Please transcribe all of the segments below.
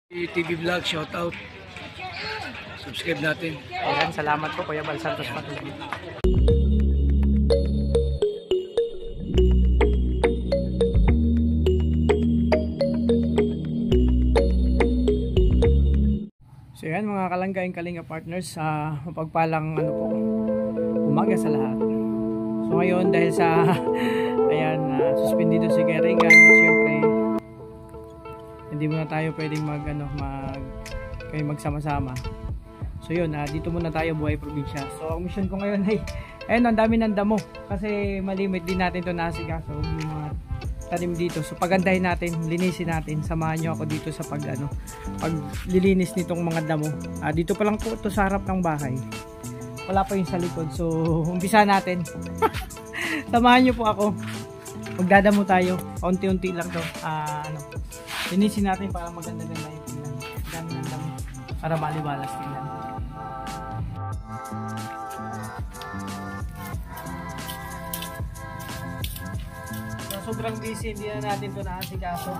TV Vlog, shout out. Subscribe natin. Ayan, salamat po Kuya Bal Santos Matubang. So yan mga kalanggaing kalinga partners, mapagpalang umaga sa lahat. So ngayon dahil sa ayan, suspendido si Keringan at syempre hindi muna tayo pwedeng magsama-sama. So yun, dito muna tayo buhay probinsya. So ang mission ko ngayon ay ayun, ang dami ng damo kasi malimit din natin ito nasikaso yung mga tanim dito. So pagandahin natin, linisin natin. Samahan nyo ako dito sa paglilinis nitong mga damo. Dito pa lang po ito sa harap ng bahay. Wala pa yung sa likod. So umpisa natin. Samahan nyo po ako. Magdadamo tayo. Unti-unti lang to. Linisin natin para maganda-ganda yung tingnan. Dami ng damo para maliwalas tingnan. Sobrang busy, hindi na natin ito naasikaso.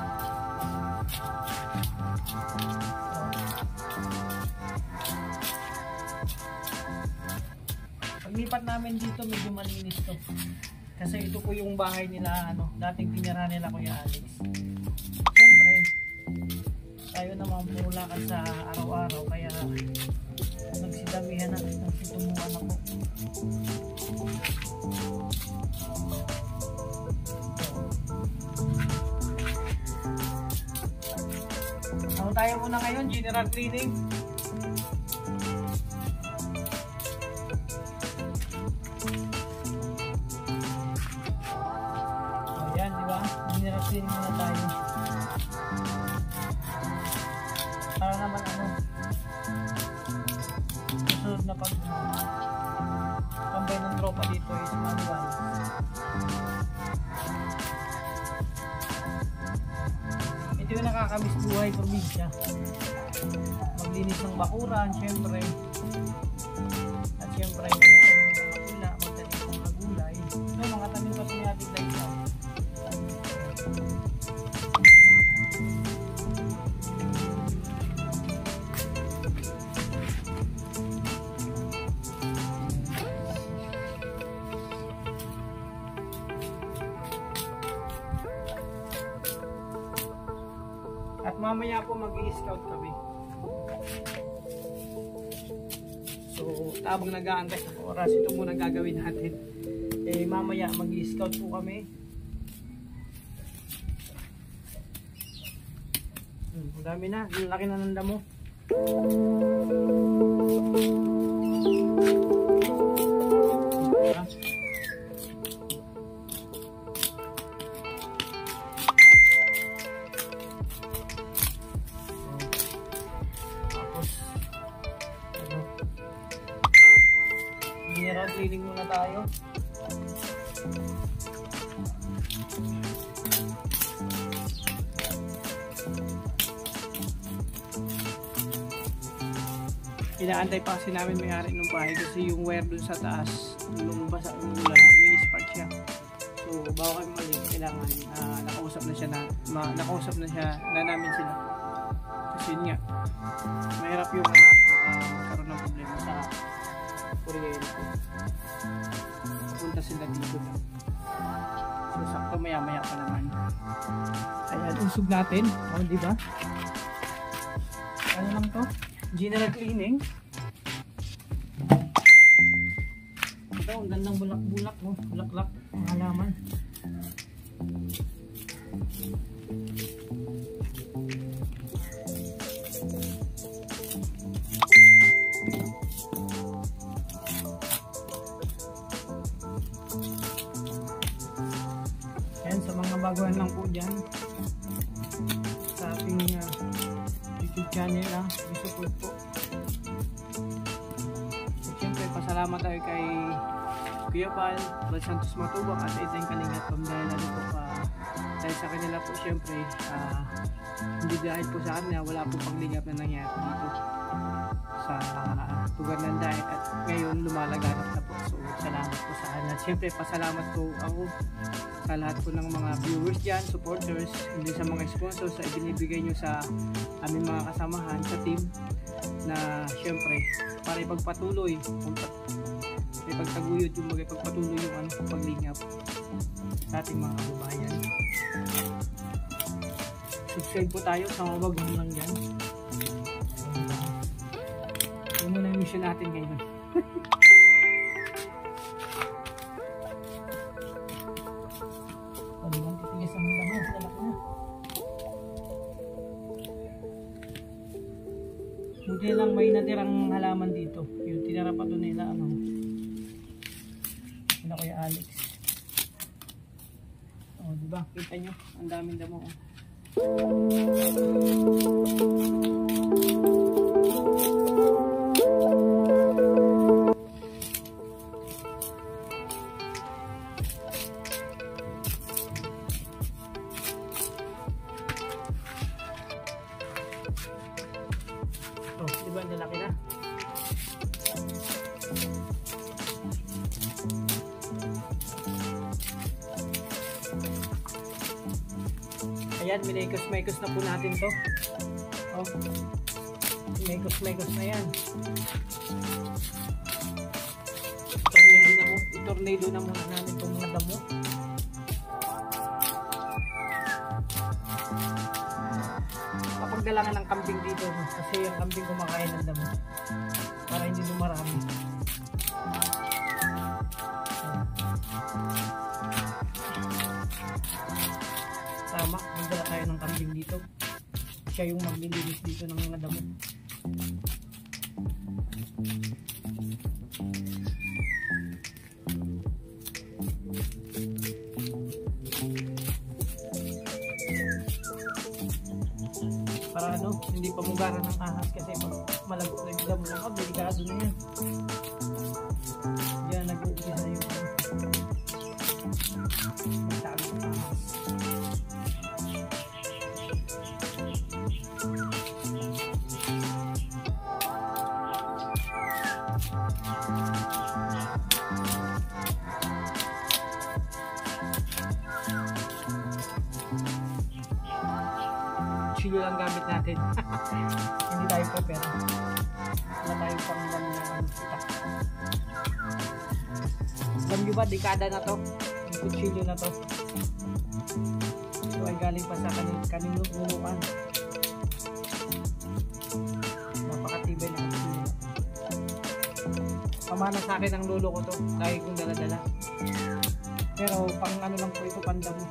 Paglipat namin dito, medyo malinis to. Kasi ito po yung bahay nila, dating tinira nila Kuya Alex. Siyempre, tayo naman puro lakad sa araw-araw, kaya nagsidamihan na, nagsitumuhan ako. Tayo muna ngayon, general cleaning. Ayan, di ba? General cleaning muna tayo. Para naman susunod na pambay ng tropa dito is manual. Ito yung nakakamiss buhay probinsya. Maglinis ng bakuran, syempre. At syempre, magtanim ng mga pula, magtanim ng mga gulay. So, mga tanim pa siya natin like now. At mamaya po mag-i-scout kami. So, tabang nag-aantay sa oras, ito muna gagawin natin. Mamaya mag-i-scout po kami. Ang dami na, ang laki na ng damo. General cleaning muna tayo. Inaantay pa kasi namin may-ari ng bahay kasi yung wire dun sa taas nung basa ng ulan, may spark siya. So bago kami mali, kailangan nakausap na siya na namin sila. Kasi yun nga, mahirap yung magkaroon ng problema sa kuryente. Punta sila dito na. So sakto maya-maya pa naman. Ayan, usog natin. Di ba? Ano lang to? General cleaning. Ito, ang gandang bulak-bulak. Bulak-lak ang halaman. Ayan, sa mga baguhan lang po dyan sa ating YouTube channel, support po. At syempre, pasalamat tayo kay Kuya Bal Santos Matubang at Edeng Kalingat dahil po dahil sa kanila po syempre Hindi dahil po sa amin na wala po paglingap na nangyari dito sa lugar ng Daet, at ngayon lumalaganap na po. So salamat po sa lahat. Siyempre pasalamat po ako sa lahat po ng mga viewers dyan, supporters, hindi sa mga sponsors sa ibinibigay nyo sa aming mga kasamahan sa team, na siyempre para ipagpatuloy, ipagtaguyod yung ipagpatuloy yung paglingap sa ating mga kababayan. Subscribe po tayo sa mga bagong lang yan. Yun muna yung mission natin ngayon. Paliwan titigas ang handa mo, lalak na. Buti lang may natirang halaman dito. Yung tinara pa doon nila, ano Kuya Alex. O, diba? Kita nyo? Ang daming damo. Diba? Ang lalaki na. Ayan, minekos-mekos na po natin to. Oh, minekos-mekos na yan. Itornado na muna namin itong mga damo. Kapag dalangan ng kambing dito, kasi yung kambing kumakain ng damo para hindi dumarami. Tama, magdala tayo ng kambing dito. Siya yung maglilinis dito ng mga damo. Para ano, hindi pa mugaran ng ahas, kasi pag malagot na yung damo ng kambing, delikado na yan. Diyan nag-uumpisa yung magtago ng ahas. Chilo lang gamit natin. Hindi tayo prepare. Wala tayong pangdam na itak. Alam nyo ba, dekada na to yung kutsilyo na to. So ay galing pa sa kaninunuan. Napakatibay na kutsilyo. Pamana sa akin ang lolo ko to, lagi kong dala-dala. Pero pang ano lang po ito, pandamo.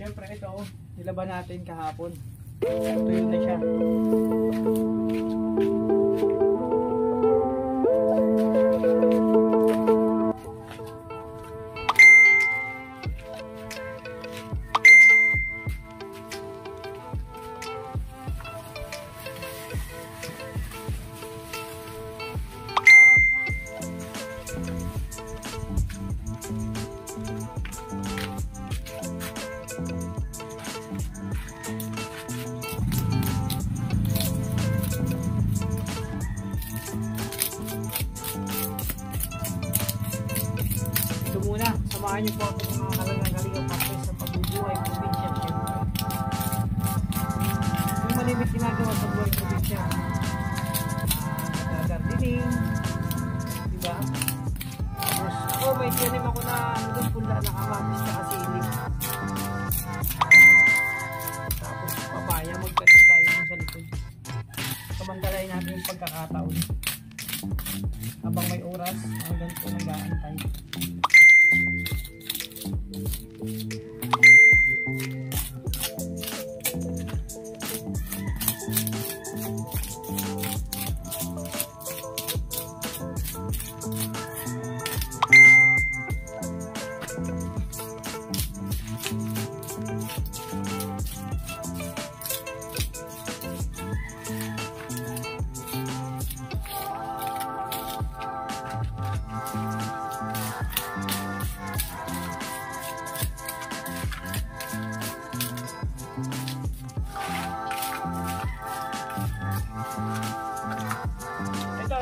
Siyempre ito, nilaban natin kahapon. Tuyo na siya. Muna, samahan niyo po ako mga kalangang-galing parte sa pagbubuhay probinsya. Yung malimit ginagawa sa buhay probinsya, gardening, diba? Tapos ako may tiyanim ako na doon pula na kamatis na kasili. Tapos papaya, magtanim tayo dun sa likod. Kamandalay natin yung pagkakataon habang may oras, hanggang po nag-aantay.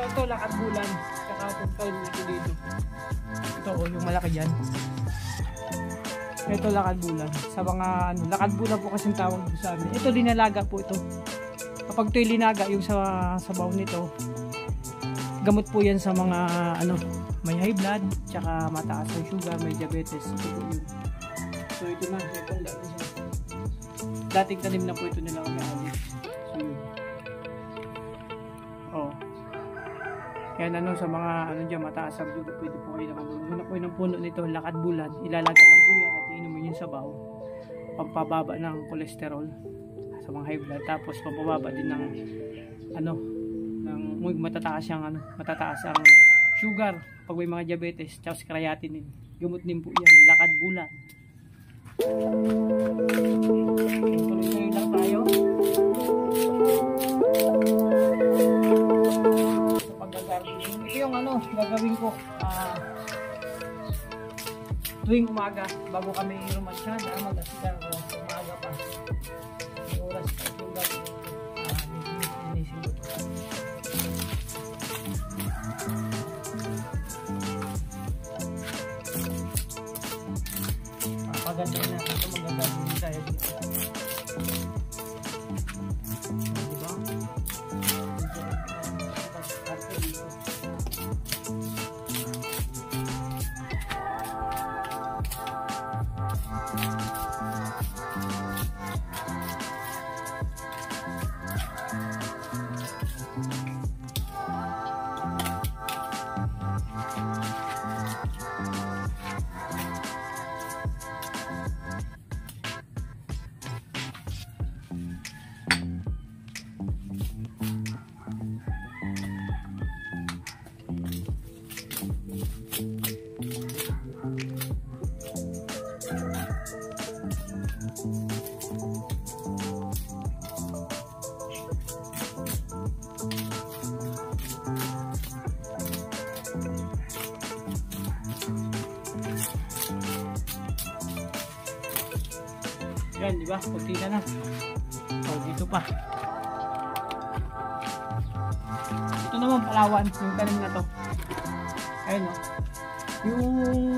ito, lakad bulan. Tsaka puntal dito. Ito, oh, yung malaki dyan. Ito, lakad bulan. Sa mga, ano, lakad bulan po kasing tawag sa amin. Ito, linalaga po ito. Kapag ito'y linaga, yung sa sabaw nito, gamot po yan sa mga, ano, may high blood, tsaka mataas ang sugar, may diabetes. Ito po yun. So, ito na. Ito, dating tanim na po ito nila kami. So, yun. Oh. Yan, ano, sa mga, ano dyan, mataas ang sugar, pwede po kayo naman. Muna po ng puno nito, lakad bulan. Ilalaga lang po yan at inumin yung sabaw. Pampababa ng kolesterol sa mga high blood. Tapos, pampababa din ng, ano, ng matataas ang, ano, matataas ang sugar pag may mga diabetes, tapos creatinine. Gamot din po yan, lakad bulan. Tuloy-tuloy lang tayo sa pag-gardening. Ito yung ano, gagawin ko tuwing umaga bago kami rumasyada, mag-asita ko sa umaga pa. May oras pa yung gagawin ko. Ninising ko. Paganda na ito, magagawin tayo dito. Diba? Yan, di ba? Kunti na na. So, dito pa. Ito naman Palawan, yung tanim na to. Ayun, no? Yung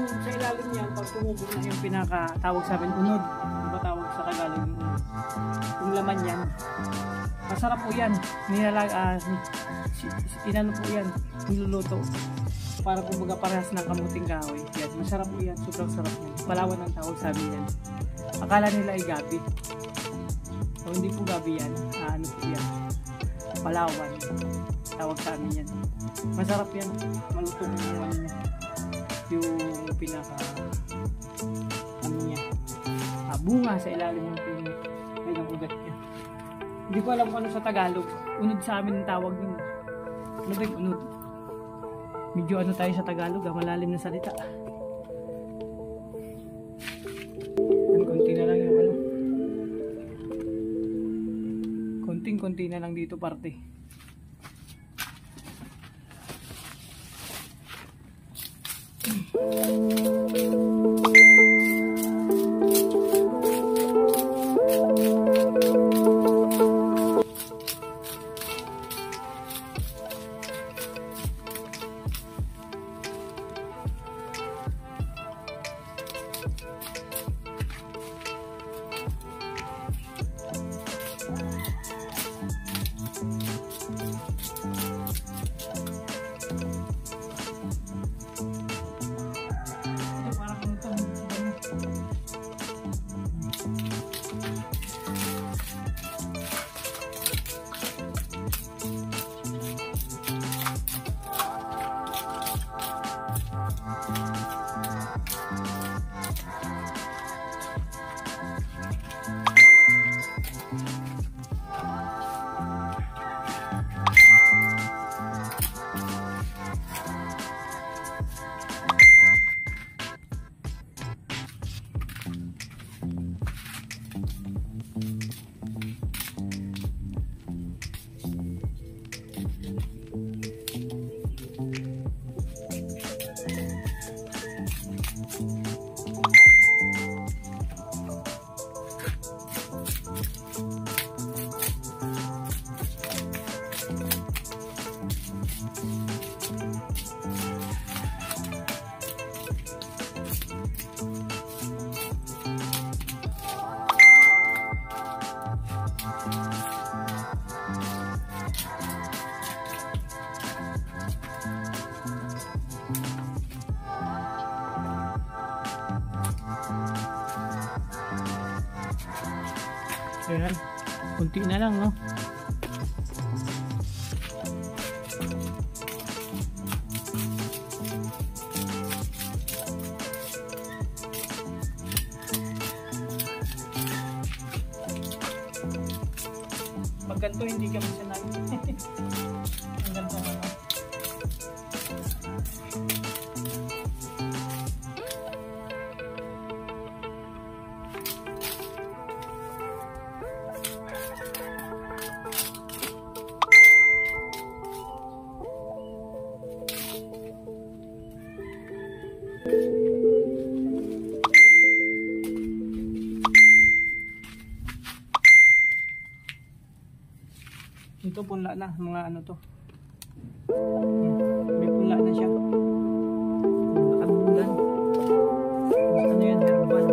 sa ilalim niyan, pag tumubog na yung pinaka-tawag sa amin, unod. Yung ba tawag sa Tagalog yung unod? Yung laman yan. Masarap po yan. Inano po yan. Niluluto. Para kumbaga parehas ng kamuting kahoy. Yan. Masarap po yan. Sobrang sarap yan. Palawan ang tawag sa amin yan. Akala nila ay gabi. So, hindi po gabi yan. Ano po yan? Palawan. Tawag sa amin yan. Masarap yan. Malutong yung ano niya. Yung pinaka ano niya. Bunga sa ilalim ng ng ugat niya. Hindi ko alam kung ano sa Tagalog. Unod sa amin ang tawag yun. Ano ba yung unod? Medyo ano tayo sa Tagalog. Malalim na salita. Konti na lang yung ano. Konting-konti na lang dito parte. So yan, kunti na lang, no? Pag ganito hindi kami sanay. Ang ganito na, no? Ito punla na, mga ano to. May punla na siya. Nakabulan. Ano yan, herbal.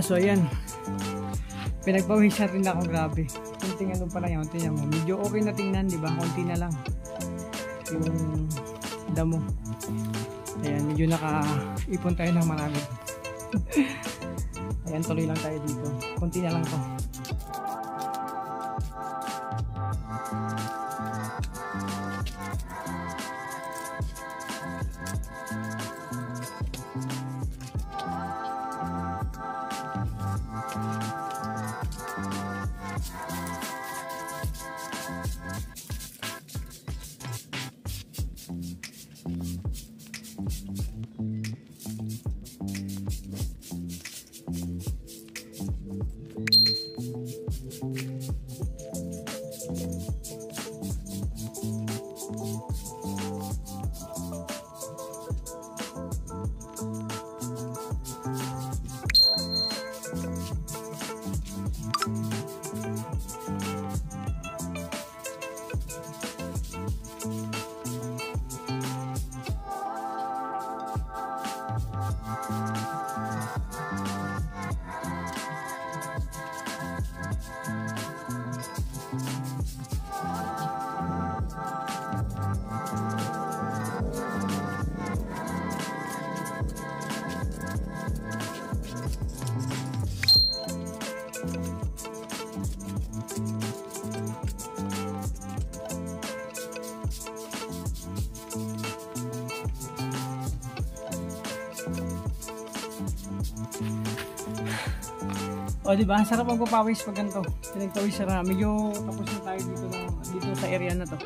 So ayan, pinagpawisan rin ako, grabe. Kunting ano pa lang yun, tingnan mo, medyo okay na tingnan, di ba? Konti na lang yung damo. Ayan, medyo nakaipon tayo ng marami. Ayan, tuloy lang tayo dito, konti na lang to. O diba, ang sarap magpapawis pag ganito. Pinagpawis na medyo tapos na tayo dito sa area na to.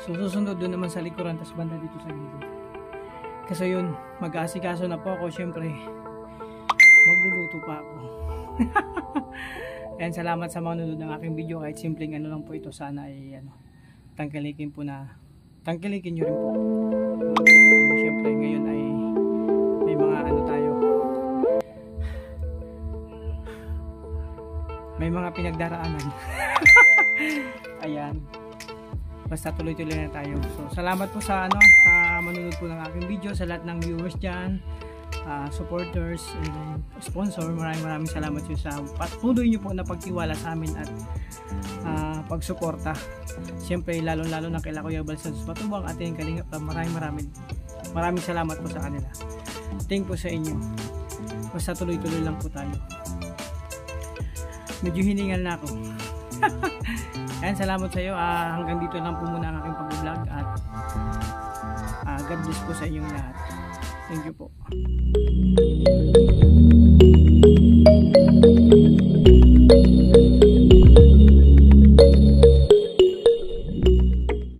So susunod doon naman sa likuran, tapos banda dito sa gilid. Kasi yun, mag-aasikaso na po ako. Syempre, magluluto pa ako. Ayan, salamat sa mga nanonood ng aking video. Kahit simpleng ano lang po ito, sana ay tangkilikin nyo rin po. Syempre, ngayon ay may mga tayo. May mga pinagdaraanan. Ayan. Basta tuloy-tuloy na tayo. So, salamat po sa sa manonood po ng aking video, sa lahat ng viewers dyan, supporters, and sponsor. Maraming salamat yun sa patuloy nyo po na pagtiwala sa amin at pagsuporta. Siyempre, lalo-lalo na kay Kuya Balsan Matubang at yung Kalingap. Maraming salamat po sa kanila. Thank po sa inyo. Basta tuloy-tuloy lang po tayo. Medyo hiningal na ako. Ayan, salamat sa iyo. Hanggang dito lang po muna ang aking pag-vlog at God bless po sa inyong lahat. Thank you po.